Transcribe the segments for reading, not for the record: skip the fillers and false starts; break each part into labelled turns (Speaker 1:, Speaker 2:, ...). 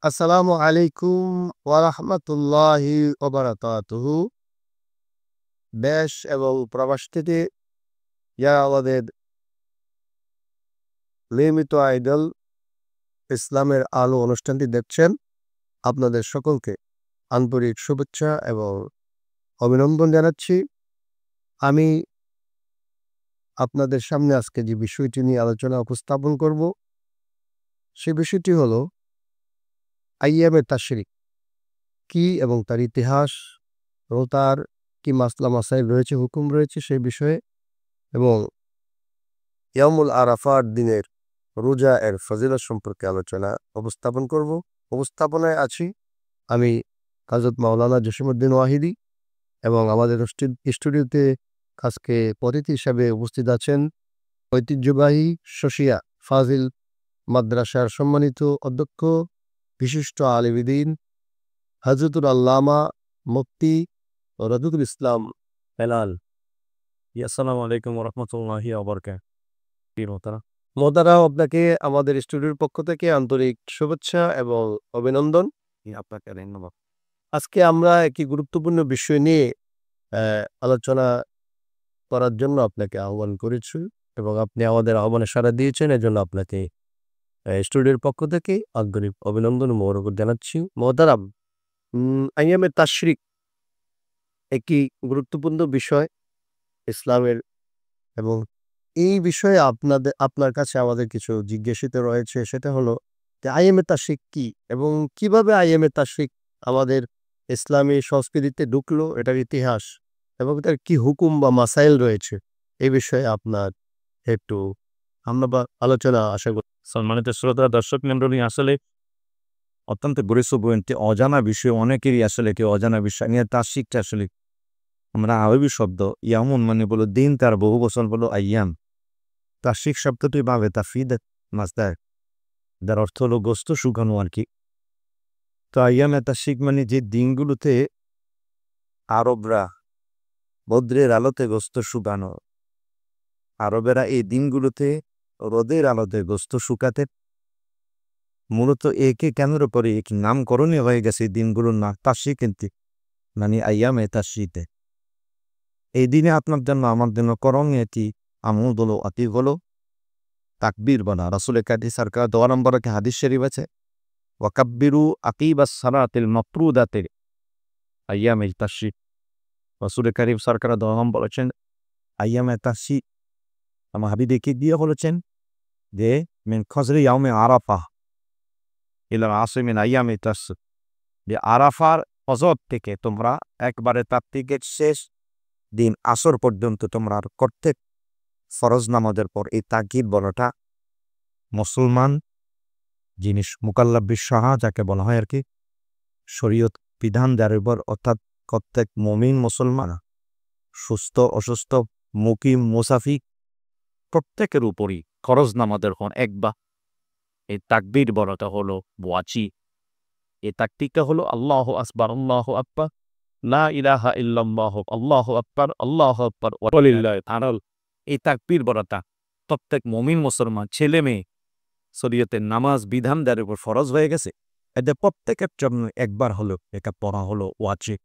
Speaker 1: আসসালামু আলাইকুম ওয়া রাহমাতুল্লাহি ওয়া বারাকাতুহু। দেশ এবং প্রবাস থেকে যারা আমাদের নিয়মিত আইডল ইসলামের আলো অনুষ্ঠানটি দেখছেন, আপনাদের সকলকে আন্তরিক শুভেচ্ছা এবং অভিনন্দন জানাচ্ছি। আমি আপনাদের সামনে আজকে যে বিষয়টি নিয়ে আলোচনা উপস্থাপন করব, সে বিষয়টি হলো আইয়ামে তাশরিক কি এবং তার ইতিহাস ও তার কি মাসলা মাসাইল রয়েছে, হুকুম রয়েছে সেই বিষয়ে, এবং ইয়ামুল আরাফার দিনের রোজা এর ফজিলত সম্পর্কে আলোচনা উপস্থাপন করব। উপস্থাপনায় আছি আমি হযরত মাওলানা জসিমউদ্দিন ওয়াহিদি, এবং আমাদের স্টুডিওতে আজকে অতিথি হিসাবে উপস্থিত আছেন ঐতিহ্যবাহী শশিয়া ফাজিল মাদ্রাসার সম্মানিত অধ্যক্ষ, বিশিষ্ট আলিম দ্বীন হযরতুল আল্লামা মুফতি রাদুদুল ইসলাম হেলাল।
Speaker 2: আসসালামু আলাইকুম রহমতুল্লাহি
Speaker 1: মোহতারাম, আপনাকে আমাদের স্টুডিওর পক্ষ থেকে আন্তরিক শুভেচ্ছা এবং অভিনন্দন।
Speaker 2: আপনাকে ধন্যবাদ।
Speaker 1: আজকে আমরা একটি গুরুত্বপূর্ণ বিষয় নিয়ে আলোচনা করার জন্য আপনাকে আহ্বান করেছি, এবং আপনি আমাদের আহ্বানে সাড়া দিয়েছেন। এজন্য আপনাকে স্টুডিওর পক্ষ থেকে আন্তরিক অভিনন্দন ও মোবারকবাদ জানাচ্ছি। মোহতারাম, আইয়ামে তাশরিক একটি গুরুত্বপূর্ণ বিষয় ইসলামের, এবং এই বিষয়ে আপনার কাছে আমাদের কিছু জিজ্ঞাসিত রয়েছে। সেটা হলো যে আইয়ামে তাশরিক কি, এবং কিভাবে আইয়ামে তাশরিক আমাদের ইসলামী সংস্কৃতিতে ঢুকলো, এটার ইতিহাস এবং এটার কি হুকুম বা মাসাইল রয়েছে, এই বিষয়ে আপনার একটু আমরা আলোচনা আশা করি।
Speaker 2: সম্মানিত শ্রোতা দর্শক মন্ডলী, আসলে অত্যন্ত গুরুত্বপূর্ণ একটি অজানা বিষয়। অনেকেরই আসলে কেউ অজানা বিষয় নিয়ে তাশরিকটা আসলে আমরা আরবি শব্দ ইয়ামুন মানে বলো দিন, তার বহু বচন বলো আইয়াম। তাশরিক শব্দটি ভাবে তাফিদ মাসদার, যার অর্থ হলো গোস্ত শুকানো আর কি। তো আইয়ামে তাশরিক মানে যে দিনগুলোতে আরবরা বদ্রের আলোতে গোস্ত শুকানো, আরবেরা এই দিনগুলোতে রোদের আলোতে গোস্ত শুকাতে, মূলত একে কেন্দ্র করে এক নামকরণই হয়ে গেছে দিনগুলোর নাম তাশরিক, কিন্তু মানে আইয়ামে তাশরিতে। এই দিনে আপনার জন্য আমার জন্য করণীয় এটি আমল হলো আতি হলো তাকবীর বলা। রাসূল কাদি সরকার 2 নম্বরে হাদিস শরীফ আছে, ওয়াকাব্বিরু আকিবাস সালাতিল মাফরুদাতিল আইয়ামে তাশরিক। রাসূল কারীম সরকার 2 নম্বর বলেছেন আইয়ামে তাশরিক আমার হাবিবকে দিয়ে বলেছেন যে মিন খজরি ইয়াউমে আরাফা ইলা আসমিন আইয়ামে তাশরিক, যে আরাফার ফজর থেকে তোমরা একবারে তার থেকে শেষ দিন আসর পর্যন্ত তোমরা প্রত্যেক ফরজ নামাজের পর এই তাকবীর বলাটা মুসলমান জিনিস মুকাল্লাফ বিশ্বহা যাকে বলা হয় আর কি, শরীয়ত বিধান যার উপর, অর্থাৎ প্রত্যেক মুমিন মুসলমান সুস্থ অসুস্থ মুকিম মুসাফির প্রত্যেকের উপরই ফরজ নামাজের হন একবার এই তাকবীর বলাটা হলো ওয়াজিব। এই তাকবীরটা হলো আল্লাহু আকবার আল্লাহু আকবার লা ইলাহা ইল্লাল্লাহু আল্লাহু আকবার ওয়ালিল্লাহিল হামদ। এই তাকবীর বলাটা প্রত্যেক মুমিন মুসলমান ছেলে মেয়ে শরীয়তের নামাজ বিধান যার উপর ফরজ হয়ে গেছে, এদের প্রত্যেকের জন্য একবার হলো এটা পড়া হলো ওয়াজিব।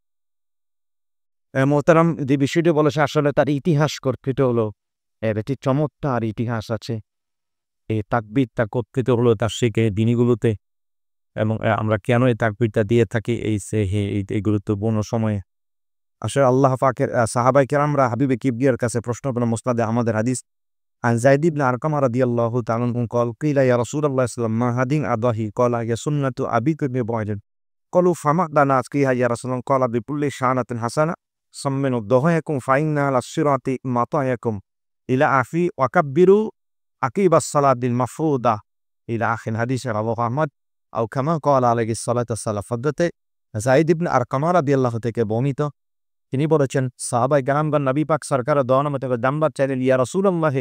Speaker 2: মোহতারাম, যে বিষয়টি বলেছে আসলে তার ইতিহাস কর্তৃত হলো, এর একটি চমৎকার ইতিহাস আছে। এই তাকবীরটা কর্তৃত হলো তার শিখে দিনগুলোতে, এবং আমরা কেন এই তাকবীরটা দিয়ে থাকি এই গুরুত্বপূর্ণ সময়ে। আসলে আল্লাহ পাকের সাহাবায়ে কেরামরা হাবিবে কিবরিয়ার কাছে প্রশ্ন করেন, মুসনাদে আমাদের হাদিস عن زيد بن أرقم رضي الله تعالى عنه قال قيل يا رسول الله صلى الله عليه وسلم ما هذه الأضاحي قال هي سنة أبيك بن بعيد قالوا فما لنا أزكيها يا رسول الله قال بكل شعنة حسنة سمنوا ضحاياكم فإن على الصراط مطاياكم إلى آخره وكبروا عقب الصلاة المفروضة إلى آخر حديث رواه أحمد أو كما قال عليه الصلاة والسلام। ফজরতে যায়েদ ইবনে আরকাম রাদিয়াল্লাহু থেকে বর্ণিত, তিনি বলেছেন সাহাবায়ে কেরামগণ নবী পাক সরকার দোয়ানমতে জানবার চাইলেন, ইয়া রাসূলুল্লাহ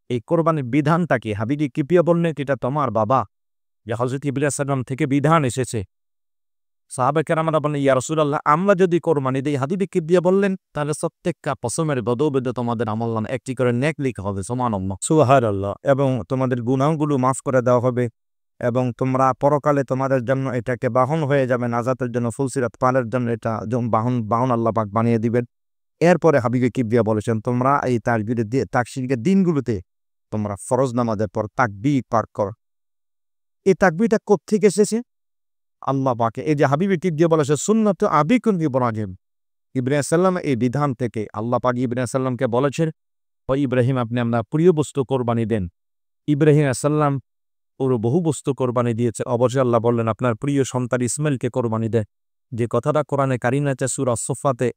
Speaker 2: এই কোরবানির বিধানটা কি? হাবিবি কিবরিয়া বললেন এটা তোমার বাবা, যে হযরত ইব্রাহিম আলাইহিস সালাম থেকে বিধান এসেছে। সাহাবায়ে কেরামরা বললেন, ইয়া রাসূলুল্লাহ আমরা যদি কোরবানি দেই, হাবিবি কিবরিয়া বললেন তাহলে প্রত্যেকটা পশমের বদৌলতে তোমাদের আমলনামা একটি করে নেক লেখা হবে। সুবহানাল্লাহ সুবহানাল্লাহ, এবং তোমাদের গুনাহগুলো মাফ করে দেওয়া হবে। এবং তোমরা পরকালে তোমাদের জন্য এটাকে বাহন হয়ে যাবে নাজাতের জন্য, ফুলসিরাত পালের জন্য এটা যেমন বাহন আল্লাহ পাক বানিয়ে দিবেন। এরপরে হাবিবে কিবরিয়া বলেছেন তোমরা এই তাকশিরের দিনগুলোতে তোমরা ফরজ নামাজের পর তাকবীর পাঠ কর। এই তাকবীরটা কোত্থেকে এসেছে? আল্লাহ পাকে এই যে হাবিবে কিবরিয়া বলেছে সুন্নাত আবিকুন ইব্রাহিম, ইব্রাহিম সাল্লাম এই বিধান থেকে আল্লাহ পাক ইব্রাহিম সাল্লামকে বলেছেন, ও ইব্রাহিম আপনি আপনার প্রিয় বস্তু কোরবানি দেন। ইব্রাহিম সাল্লাম ওর বহু বস্তু কোরবানি দিয়েছে, অবশ্যই আল্লাহ বললেন আপনার প্রিয় সন্তান ইসমাইলকে কোরবানি দেয়। যে কথাটা কোরআনে কারিমে আছে সূরা সফফাতে,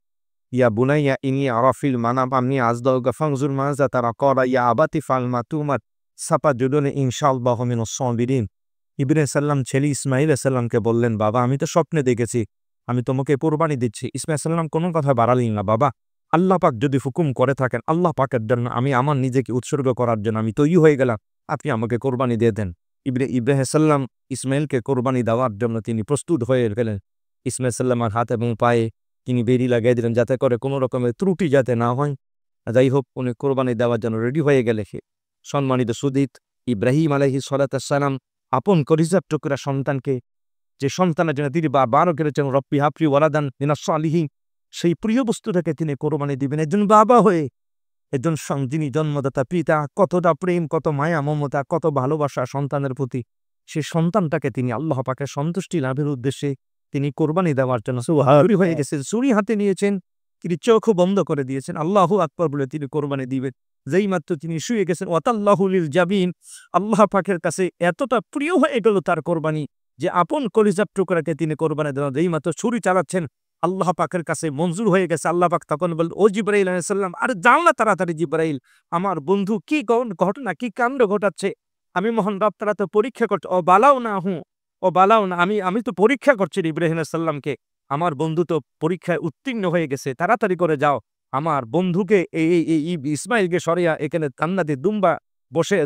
Speaker 2: ইয়া বুনাইয়া ইনি আরাফিল মানাম আমনি আজদাউকা ফানজুর মাজা তারা করা ইয়া আবাতি ফাল মাতুমাত সাপা জুদুনে ইনশাআল্লাহু মিনাস সাবিরিন। ইব্রাহিম সাল্লাম ছেলে ইসমাইল সাল্লামকে বললেন, বাবা আমি তো স্বপ্নে দেখেছি আমি তোমাকে কোরবানি দিচ্ছি। ইসমাইল সাল্লাম কোনো কথা বাড়ালেন না, বাবা আল্লাহ পাক যদি হুকুম করে থাকেন আল্লাহ পাকের জন্য আমি আমার নিজেকে উৎসর্গ করার জন্য আমি তৈরি হয়ে গেলাম, আপনি আমাকে কোরবানি দিয়ে দেন। ইব্রাহিম সাল্লাম ইসমাইলকে কোরবানি দেওয়ার জন্য তিনি প্রস্তুত হয়ে গেলেন। ইসমাইল সাল্লামের হাত এবং পায়ে তিনি বেরি লাগিয়ে দিলেন যাতে করে কোনো রকমের ত্রুটি যাতে না হয়। যাই হোক উনি কোরবানি দেওয়ার জন্য রেডি হয়ে গেলে সম্মানিত সুদীত ইব্রাহিম আলাইহিস সালাম আপন কলিজার টুকরা সন্তানকে, যে সন্তানের জন্য তিনি বারবার করেছেন রব্বি হাবলি ওয়ালাদান মিনাস সালিহিন, সেই প্রিয় বস্তুটাকে তিনি কোরবানি দিবেন। একজন বাবা হয়ে একজন যিনি জন্মদাতা পিতা, কতটা প্রেম, কত মায়া মমতা, কত ভালোবাসা সন্তানের প্রতি, সেই সন্তানটাকে তিনি আল্লাহ পাকের সন্তুষ্টি লাভের উদ্দেশ্যে তিনি কোরবানি দেওয়ার জন্য সুহারি হয়ে গেছেন, ছুরি হাতে নিয়েছেন, তিনি চোখও বন্ধ করে দিয়েছেন, আল্লাহু আকবার বলে তিনি কোরবানি দিবেন। যেই মাত্র তিনি শুয়ে গেছেন ওয়াতাল্লাহু লিল জাবিন, আল্লাহ পাকের কাছে এতটা প্রিয় হয়ে গেল তার কোরবানি যে আপন কলিজার টুকরাকে তিনি কোরবানি দেন। যেই মাত্র ছুরি চালাচ্ছেন আল্লাহ পাকের কাছে মঞ্জুর হয়ে গেছে। আল্লাহ পাক তখন বলল, ও জিবরাইল আলাইহিস সালাম, আরে যাও না তাড়াতাড়ি জিবরাইল, আমার বন্ধু কি ঘটনা কি কাণ্ড ঘটাচ্ছে, আমি মহান রব তারা তো পরীক্ষা করছে, ও বালাও না আমি তো পরীক্ষা করছি ইব্রাহিম আলাইহিস সালামকে, আমার বন্ধু তো পরীক্ষায় উত্তীর্ণ হয়ে গেছে, তাড়াতাড়ি করে যাও আমার বন্ধুকে এই ইসমাইলকে সরিয়া এখানে জান্নাতে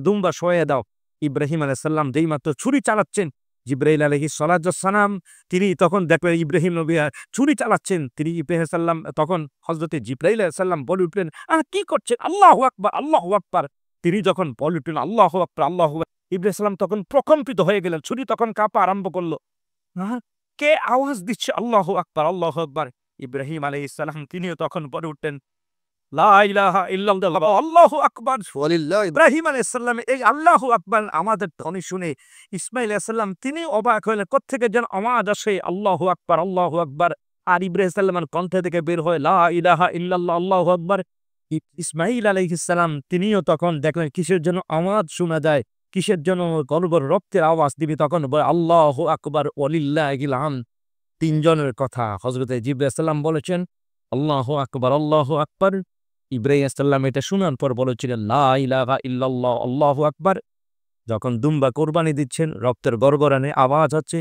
Speaker 2: দুম্বা শোয়ে দাও। ইব্রাহিম আলাইহিস সালাম যেই মাত্র ছুরি চালাচ্ছেন, জিবরাইল আলাইহিস সালাম তিনি তখন দেখলেন ইব্রাহিম নবী ছুরি চালাচ্ছেন, তিনি ইব্রাহিম সাল্লাম তখন হযরতে জিবরাইল আলাইহিস সালাম বলে উঠলেন, কি করছেন, আল্লাহু আকবার আল্লাহু আকবার। তিনি যখন বলে উঠলেন আল্লাহু আকবার আল্লাহু আকবার, ইব্রাহিম সাল্লাম তখন প্রকম্পিত হয়ে গেলেন, ছুরি তখন কাঁপা আরম্ভ করলো। কে আওয়াজ দিচ্ছে আল্লাহু আকবার আল্লাহু আকবার? ইব্রাহিম আলাইহিস সালাম তিনিও তখন বলে উঠলেন লা ইলাহা ইল্লাল্লাহ আল্লাহু আকবার। ইব্রাহিম আলাইহিস সালাম এই আল্লাহু আকবার আমাদের ধ্বনি শুনে ইসমাইল আলাইহিস সালাম তিনি অবাক হলেন, কোত্থেকে যেন আওয়াজ আসে আল্লাহু আকবার আল্লাহু আকবার, আর ইব্রাহিম সাল্লামের কণ্ঠ থেকে বের হয় লা ইলাহা ইল্লাল্লাহ আল্লাহু আকবার। ইসমাইল আলাইহিস সালাম তিনিও তখন দেখলেন কিসের জন্য আওয়াজ শোনা যায়, কিসের জন্য গর্বর রক্তের আওয়াজ দিবি, তখন বলে আল্লাহু আকবার ওয়ালিল্লাহিল হামদ। তিনজনের কথা হযরতে জিবরাইল সাল্লাম বলেছেন আল্লাহু আকবার আল্লাহু আকবার। ইব্রাহিম সাল্লাম এটা শোনার পর বলেছিলেন লা ইলাহা ইল্লাল্লাহ আল্লাহু আকবার। যখন দুম্বা কোরবানি দিচ্ছেন রক্তের গড়গড়ানে আওয়াজ হচ্ছে,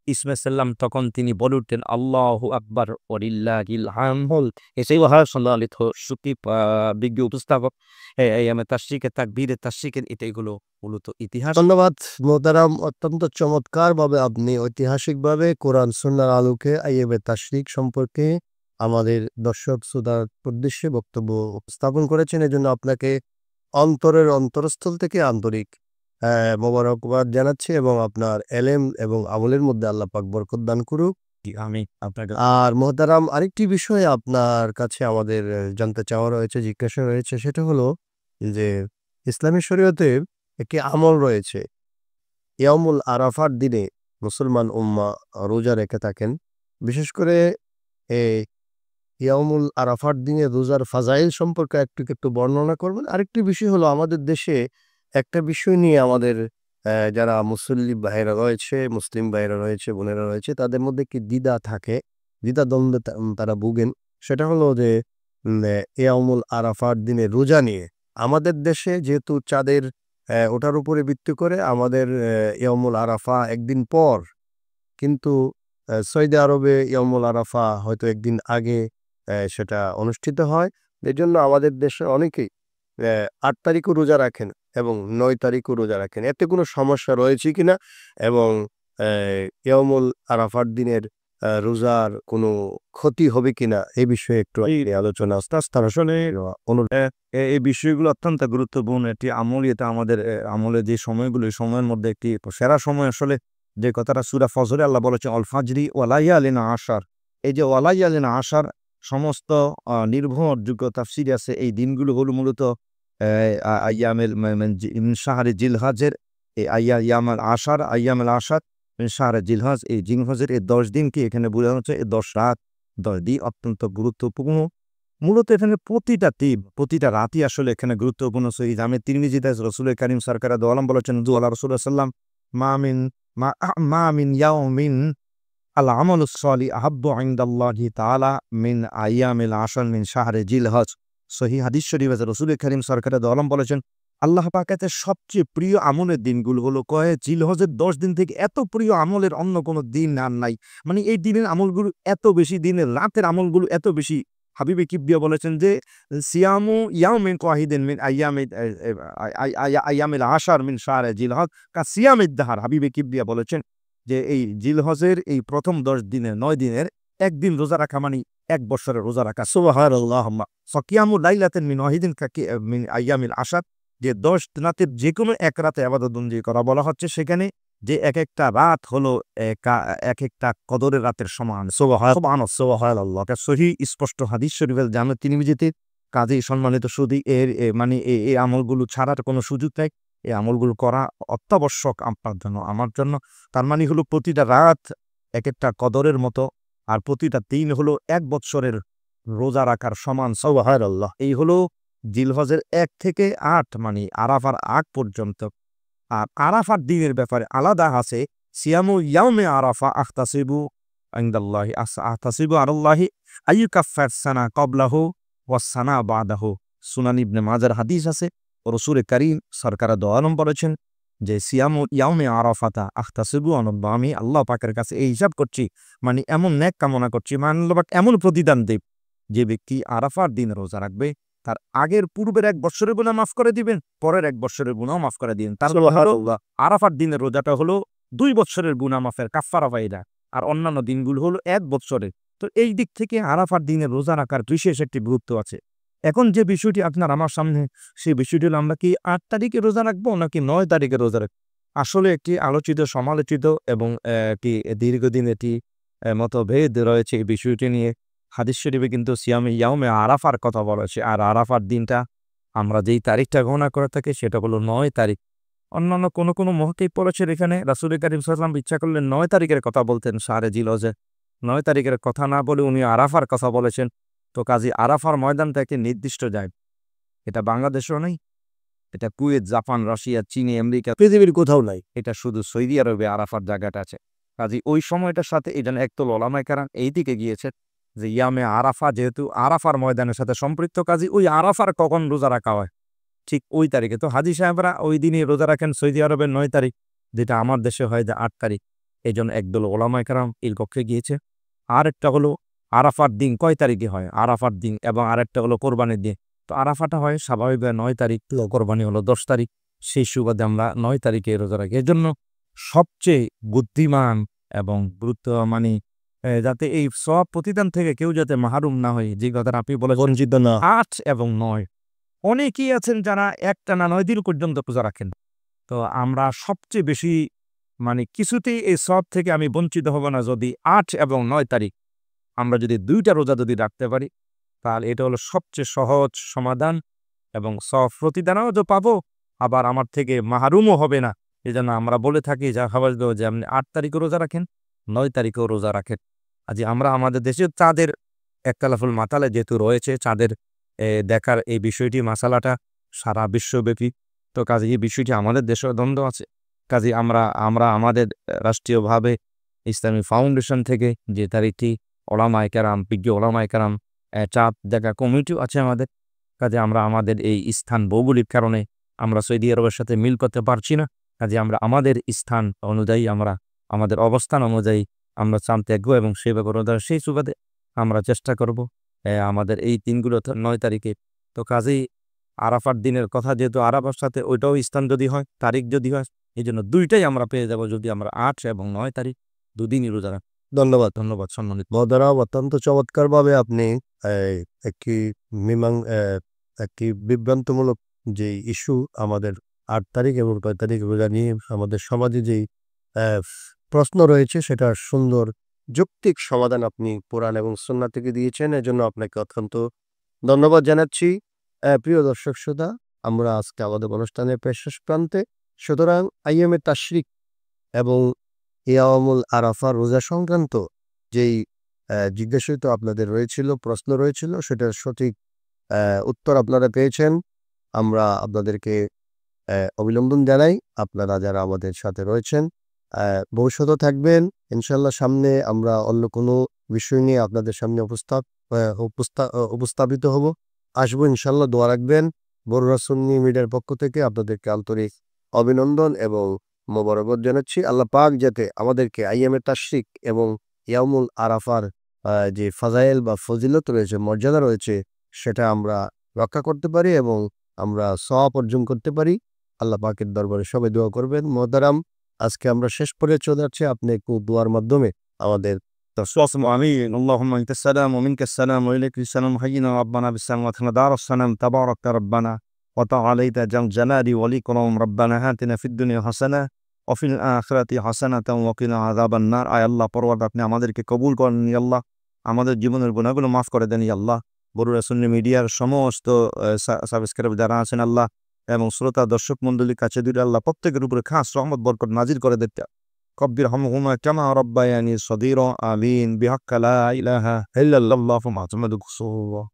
Speaker 2: ইসমাইল সাল্লাম তখন তিনি বলে উঠলেন আল্লাহু আকবার ওয়ালিল্লাহিল হামদ। এসেই সম্মানিত সুখী বিজ্ঞ উপস্থাপক এই আমি তাশরিকের তাকবীরের তাশরিকের এটাইগুলো মূলত ইতিহাস।
Speaker 1: ধন্যবাদ মোহতারাম, অত্যন্ত চমৎকারভাবে আপনি ঐতিহাসিকভাবে কোরআন সুন্নাহর আলোকে আইয়ামে তাশরিক সম্পর্কে আমাদের দর্শক শ্রোতার উদ্দেশ্যে বক্তব্য উপস্থাপন করেছেন। এজন্য আপনাকে অন্তরের অন্তরস্থল থেকে আন্তরিক মোবারকবাদ জানাচ্ছি এবং আপনার এলেম এবং আমলের মধ্যে আল্লাহ পাক বরকত দান করুক।
Speaker 2: আমি আপনাকে
Speaker 1: আর মোহতারাম, আরেকটি বিষয়ে আপনার কাছে আমাদের জানতে চাওয়া রয়েছে, জিজ্ঞাসা রয়েছে, সেটা হলো যে ইসলামী শরীয়তে একটি আমল রয়েছে, ইয়াউমুল আরাফার দিনে মুসলমান উম্মাহ রোজা রেখে থাকেন। বিশেষ করে এই ইয়াউমুল আরাফার দিনে রোজার ফাজাইল সম্পর্কে একটু বর্ণনা করবেন। আরেকটি বিষয় হলো আমাদের দেশে একটা বিষয় নিয়ে আমাদের যারা মুসল্লি ভাইরা রয়েছে, মুসলিম ভাইরা রয়েছে, বোনেরা রয়েছে, তাদের মধ্যে কি দ্বিধা থাকে, দ্বিধাদ্বন্দ্বে তারা ভুগেন। সেটা হলো যে ইয়াউমুল আরাফার দিনে রোজা নিয়ে আমাদের দেশে যেহেতু চাঁদের ওটার উপরে ভিত্তি করে আমাদের ইয়াউমুল আরাফা একদিন পর, কিন্তু সৌদি আরবে ইয়াউমুল আরাফা হয়তো একদিন আগে সেটা অনুষ্ঠিত হয়। এজন্য আমাদের দেশে অনেকেই ৮ তারিখও রোজা রাখেন এবং ৯ তারিখও রোজা রাখেন। এতে কোনো সমস্যা রয়েছে কিনা এবং ইয়াউমুল আরাফার দিনের রোজার কোনো ক্ষতি হবে কিনা এই বিষয়ে একটু আলোচনা
Speaker 2: তার আসলে এই বিষয়গুলো অত্যন্ত গুরুত্বপূর্ণ একটি আমল। এটা আমাদের আমলের যে সময়গুলো এই সময়ের মধ্যে একটি সেরা সময় আসলে। যে কথাটা সূরা ফজরে আল্লাহ বলেছে অল ফাজরি ওয়া লায়ালিন আশার। এই যে ওয়া লায়ালিন আশার সমস্ত নির্ভরযোগ্য তাফসীর আছে। এই দিনগুলো হলো মূলত আইয়ামেল মিন শাহরি জিলহজের এই আইয়ামাল আশার আইয়ামাল আশার মিন শাহরি জিলহজ। এই জিলহজের এই 10 দিনকে এখানে বোঝানো হচ্ছে। এই 10 রাত 10 দিন অত্যন্ত গুরুত্বপূর্ণ। মূলত এখানে প্রতিটা রাতই আসলে এখানে গুরুত্বপূর্ণ। সহিহ জামে তিরমিজিতে রাসূল কারীম সরকার দো আলম বলেছেন আল্লাহ রাসূল সাল্লাম মা মিন ইয়াউমিন আল আমালুস সলিহ আহাব্বু ইনদাল্লাহি তাআলা মিন আইয়ামিল আশর মিন শাহরি জিলহজ। সহিহ হাদিস শরীফে রাসূল কারীম সরকার দো আলম বলেছেন আল্লাহ পাকের সবচেয়ে প্রিয় আমলের দিনগুলো হলো জিলহজের 10 দিন থেকে এত প্রিয় আমলের অন্য কোনো দিন আর নাই। মানে এই দিনের আমলগুলো এত বেশি, দিনের রাতের আমলগুলো এত বেশি। হাবিবে কিবরিয়া বলেছেন যে সিয়ামু ইয়াউমিন ওয়াহিদিন মিন আইয়ামিল আশর মিন শাহরি জিলহজ কা সিয়ামিদ দাহর। হাবিবে কিবরিয়া বলেছেন যে এই জিলহজের এই প্রথম 10 দিনের 9 দিনের একদিন রোজা রাখা মানে 1 বছরের রোজা রাখা। সুবহানাল্লাহ। কিয়ামু লাইলাতিন মিন ওয়াহিদিন কা মিন আইয়ামিল আশর। যে 10 রাতের যে কোনো এক রাতে ইবাদত বন্দেগী করা বলা হচ্ছে। সেখানে যে এক একটা রাত হলো এক একটা কদরের রাতের সমান। সুবহানাল্লাহ। সহিহ স্পষ্ট হাদিস শরীফে জামে তিরমিজিতে। কাজেই সম্মানিত সুধী মানে এই আমলগুলো ছাড়ার কোনো সুযোগ নাই। এই আমলগুলো করা অত্যাবশ্যক আপনার জন্য আমার জন্য। তার মানে হলো প্রতিটা রাত এক একটা কদরের মতো, আর প্রতিটা দিন হলো 1 বৎসরের রোজা রাখার সমান। সুবহানাল্লাহ। এই হলো জিলহজের 1 থেকে 8 মানে আরাফার আগ পর্যন্ত। আর আরাফার দিনের ব্যাপারে আলাদা আছে। সিয়ামু ইয়াউমে আরাফা আখতাসিবু ইনদাল্লাহি আখতাসিবু আলাল্লাহি আইয়ুকাফফির সানা ক্বাবলাহু ওয়াস সানা বাদাহু। সুনান ইবনে মাজার হাদিস আছে। রাসূল কারীম সরকার দো আলম বলেছেন যে সিয়ামু ইয়াউমে আরাফাতা আখতাসিবু আলাল্লাহ। আমি আল্লাহ পাকের কাছে এই হিসাব করছি, মানে এমন নেক কামনা করছি, মানে আল্লাহ পাক এমন প্রতিদান দেব যে ব্যক্তি আরাফার দিন রোজা রাখবে তার আগের পূর্বের 1 বৎসরের গুনাহ মাফ করে দিবেন, পরের 1 বৎসরের গুনাহ মাফ করে দিবেন। তার আরাফার দিনের রোজাটা হলো 2 বৎসরের গুনাহ মাফের কাফফারা ফায়দা, আর অন্যান্য দিনগুলো হলো 1 বৎসরের। তো এই দিক থেকে আরাফার দিনের রোজা রাখার বিশেষ একটি গুরুত্ব আছে। এখন যে বিষয়টি আপনার আমার সামনে, সেই বিষয়টি হলো আমরা কি 8 তারিখে রোজা রাখবো নাকি 9 তারিখে রোজা রাখবো? আসলে একটি আলোচিত সমালোচিত এবং একটি দীর্ঘদিন এটি মতভেদ রয়েছে এই বিষয়টি নিয়ে। হাদিস শরীফে কিন্তু সিয়ামে ইয়াউমে আরাফার কথা বলেছে। আর আরাফার দিনটা আমরা যেই তারিখটা গণনা করে থাকি সেটা হলো 9 তারিখ। অন্যান্য কোনো মুহাক্কিক বলেছেন এখানে রাসূল কারীম সাল্লাল্লাহু আলাইহি ওয়াসাল্লাম ইচ্ছা করলে 9 তারিখের কথা বলতেন শাহরে জিলহজে। 9 তারিখের কথা না বলে উনি আরাফার কথা বলেছেন। তো কাজী আরাফার ময়দানটা একটি নির্দিষ্ট জায়গা। এটা বাংলাদেশেও নেই, এটা কুয়েত, জাপান, রাশিয়া, চীন, আমেরিকা, পৃথিবীর কোথাও নাই। এটা শুধু সৌদি আরবে আরাফার জায়গাটা আছে। কাজী ওই সময়টার সাথে এখানে একদল ওলামায়ে কেরাম এই দিকে গিয়েছে যে ইয়ামে আরাফা যেহেতু আরাফার ময়দানের সাথে সম্পৃক্ত, কাজী ওই আরাফার কখন রোজা রাখা হয় ঠিক ওই তারিখে। তো হাজী সাহেবরা ওই দিনই রোজা রাখেন সৌদি আরবের 9 তারিখ, যেটা আমার দেশে হয় যে 8 তারিখ। এই জন্য একদল ওলামায়ে কেরাম এর পক্ষে গিয়েছে। আরেকটা হলো আরাফার দিন কয় তারিখে হয়, আরাফার দিন, এবং আরেকটা হলো কোরবানির দিন। তো আরাফাটা হয় স্বাভাবিকভাবে 9 তারিখ, কোরবানি হলো 10 তারিখ। সেই সুবাদে আমরা 9 তারিখে রোজা রাখি। এর জন্য সবচেয়ে বুদ্ধিমান এবং গুরুত্ব মানে যাতে এই সওয়াব প্রতিদান থেকে কেউ যাতে মাহরুম না হয়, যে কথাটা আপনি বলে বঞ্চিত না। 8 এবং 9 অনেকেই আছেন যারা একটানা 9 দিন পর্যন্ত রোজা রাখেন। তো আমরা সবচেয়ে বেশি মানে কিছুতেই এই সওয়াব থেকে আমি বঞ্চিত হব না যদি 8 এবং 9 তারিখ আমরা যদি 2টা রোজা যদি রাখতে পারি, তাহলে এটা হলো সবচেয়ে সহজ সমাধান এবং সওয়াব প্রতিদানও তো পাবো, আবার আমার থেকে মাহরুমও হবে না। এজন্য আমরা বলে থাকি যা খাবার যে আপনি 8 তারিখে রোজা রাখেন, 9 তারিখেও রোজা রাখেন। আজ আমরা আমাদের দেশে চাঁদের একতলাফুল মাতালে যেহেতু রয়েছে, চাঁদের দেখার এই বিষয়টি মাসালাটা সারা বিশ্বব্যাপী। তো কাজে এই বিষয়টি আমাদের দেশেও দ্বন্দ্ব আছে। কাজে আমরা আমাদের রাষ্ট্রীয়ভাবে ইসলামী ফাউন্ডেশন থেকে যে তারিখটি ওলামায়ে কেরাম, বিজ্ঞ ওলামায়ে কেরাম চাঁদ দেখা কমিটিও আছে আমাদের। কাজে আমরা আমাদের এই স্থান ভৌগোলিক কারণে আমরা সৌদি আরবের সাথে মিল করতে পারছি না। কাজে আমরা আমাদের স্থান অনুযায়ী আমরা আমাদের অবস্থান অনুযায়ী আমরা চাঁদ দেখব এবং সেভাবে রোজা, সেই সুবাদে আমরা চেষ্টা করব আমাদের এই দিনগুলো 9 তারিখে। তো কাজেই আরাফার দিনের কথা যেহেতু আরাফার সাথে ওইটাও স্থান যদি হয়, তারিখ যদি হয়, এই জন্য 2টাই আমরা পেয়ে যাব যদি আমরা 8 এবং 9 তারিখ 2 দিনই রোজা রাখি।
Speaker 1: ধন্যবাদ।
Speaker 2: ধন্যবাদ সম্মানিত।
Speaker 1: মহতারাম, অত্যন্ত চমৎকারভাবে আপনি একটি একটি বিভ্রান্তমূলক যে ইস্যু আমাদের ৮ তারিখ এবং ৯ তারিখ রোজা নিয়ে আমাদের সমাজে যেই প্রশ্ন রয়েছে সেটার সুন্দর যৌক্তিক সমাধান আপনি কোরআন এবং সুন্নাহ থেকে দিয়েছেন। এজন্য আপনাকে অত্যন্ত ধন্যবাদ জানাচ্ছি। প্রিয় দর্শক শ্রোতা, আমরা আজকে আমাদের অনুষ্ঠানের প্রায় শেষ প্রান্তে। সুতরাং আইয়ামে তাশরিক এবং ইয়ামুল আরাফা রোজা সংক্রান্ত যেই জিজ্ঞাসিত আপনাদের রয়েছিল, প্রশ্ন রয়েছিল, সেটার সঠিক উত্তর আপনারা পেয়েছেন। আমরা আপনাদেরকে অভিনন্দন জানাই। আপনারা যারা আমাদের সাথে রয়েছেন, ভবিষ্যতেও থাকবেন। ইনশাআল্লাহ সামনে আমরা অন্য কোনো বিষয় নিয়ে আপনাদের সামনে উপস্থাপিত হব। আসবো ইনশাআল্লাহ, দোয়া রাখবেন। বড়ুরা সুন্নি মিডিয়ার পক্ষ থেকে আপনাদেরকে আন্তরিক অভিনন্দন এবং মোবারকবাদ জানাচ্ছি। আল্লাহ পাক যাতে আমাদেরকে আইয়ামে তাশরিক এবং ইয়াউমুল আরাফার যে ফাজাইল বা ফজিলত রয়েছে, মর্যাদা রয়েছে, সেটা আমরা রক্ষা করতে পারি এবং আমরা সওয়াব অর্জন করতে পারি। আল্লাহ পাকের দরবারে সবাই দোয়া করবেন। মোহতারাম, আজকে আমরা শেষ পর্যায়ে চলে যাচ্ছি। আপনি একটু দোয়ার মাধ্যমে আমাদের
Speaker 2: تسلم آمين. اللهم أنت السلام ومنك السلام وإليك السلام. حينا ربنا بالسلام وأتنا دار السلام. تبارك ربنا وتعاليت جل جلالي والإكرام. ربنا آتنا في الدنيا حسنة وفي الآخرة حسنة وقنا عذاب النار. আয় আল্লাহ, পরওয়ারগার, আপনি আমাদেরকে কবুল করেন ইয়া আল্লাহ। আমাদের জীবনের গুনাহগুলো মাফ করে দেন ইয়া আল্লাহ। বড়ুরা সুন্নি মিডিয়ার সমস্ত সাবস্ক্রাইবার যারা আছেন আল্লাহ এবং শ্রোতা দর্শক মণ্ডলীর কাছে দুইটা আল্লাহ প্রত্যেকের উপরে খাস রহমত বরকত নাজিল করে দিতে। কব্বির হামহুমা কামা রব্বায়ানি সগীরা। আমিন। বিহাক্কা লা ইলাহা ইল্লাল্লাহু মুহাম্মাদুর রাসূলুল্লাহ।